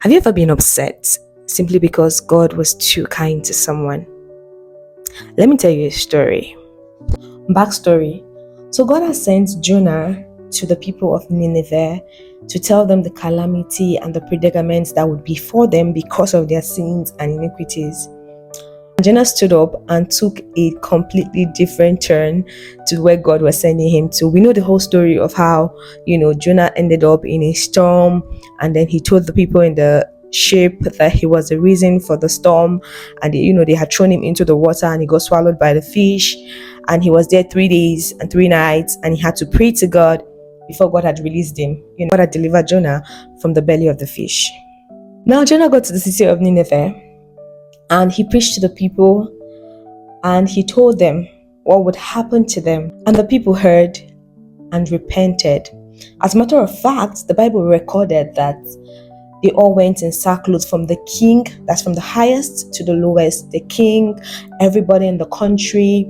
Have you ever been upset simply because God was too kind to someone? Let me tell you a story. Backstory. So God has sent Jonah to the people of Nineveh to tell them the calamity and the predicaments that would befall them because of their sins and iniquities. Jonah stood up and took a completely different turn to where God was sending him to. We know the whole story of how, Jonah ended up in a storm, and then he told the people in the ship that he was the reason for the storm, and they had thrown him into the water and he got swallowed by the fish, and he was there 3 days and 3 nights, and he had to pray to God before God had released him. God had delivered Jonah from the belly of the fish. Now Jonah got to the city of Nineveh, and he preached to the people, and he told them what would happen to them. And the people heard and repented. As a matter of fact, the Bible recorded that they all went in sackcloth, from the king, that's from the highest to the lowest, the king, everybody in the country,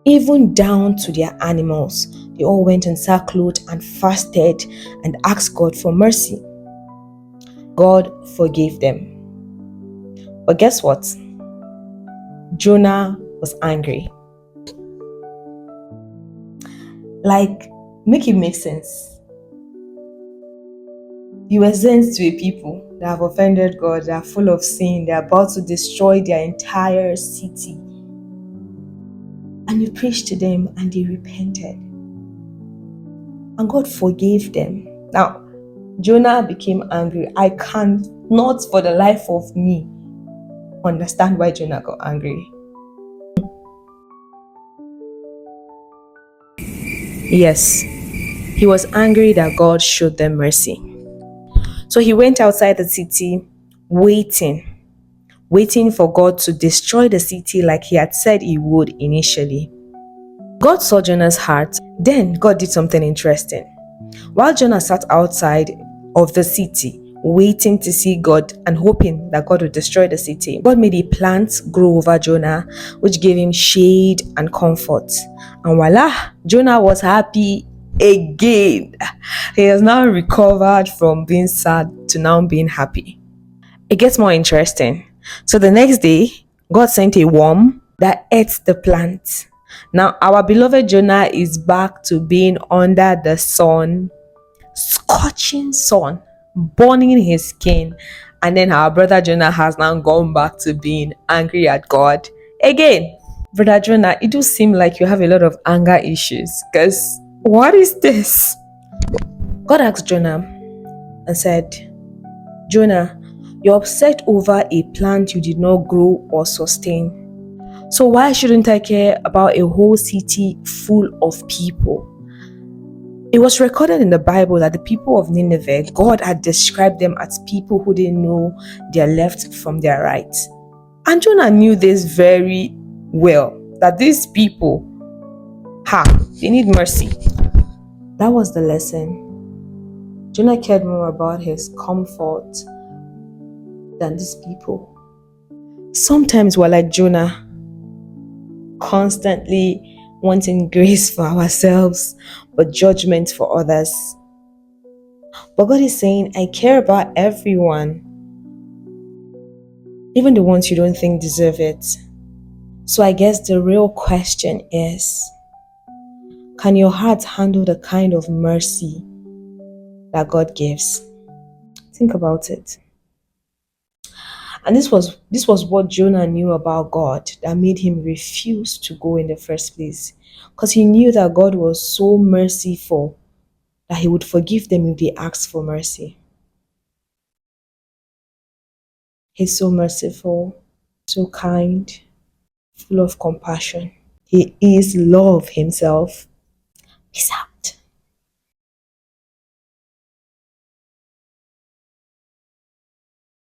even down to their animals. They all went in sackcloth and fasted and asked God for mercy. God forgave them. But guess what? Jonah was angry. Like, make it make sense. You were sent to a people that have offended God, that are full of sin, they're about to destroy their entire city. And you preached to them and they repented. And God forgave them. Now, Jonah became angry. I cannot for the life of me understand why Jonah got angry. Yes, he was angry that God showed them mercy. So he went outside the city waiting for God to destroy the city like he had said he would initially. God saw Jonah's heart. Then God did something interesting. While Jonah sat outside of the city, waiting to see God and hoping that God would destroy the city, God made a plant grow over Jonah, which gave him shade and comfort. And voila, Jonah was happy again. He has now recovered from being sad to now being happy. It gets more interesting. So the next day, God sent a worm that ate the plant. Now, our beloved Jonah is back to being under the sun, scorching sun, burning his skin. And then our brother Jonah has now gone back to being angry at God again. Brother Jonah, it does seem like you have a lot of anger issues, because what is this? God asked Jonah and said, Jonah, you're upset over a plant you did not grow or sustain. So why shouldn't I care about a whole city full of people? It was recorded in the Bible that the people of Nineveh, God had described them as people who didn't know their left from their right. And Jonah knew this very well, that these people, they need mercy. That was the lesson. Jonah cared more about his comfort than these people. Sometimes we're like Jonah, constantly wanting grace for ourselves, but judgment for others. But God is saying, I care about everyone, even the ones you don't think deserve it. So I guess the real question is, can your heart handle the kind of mercy that God gives? Think about it. And this was what Jonah knew about God that made him refuse to go in the first place. Because he knew that God was so merciful that he would forgive them if they asked for mercy. He's so merciful, so kind, full of compassion. He is love himself. Peace out.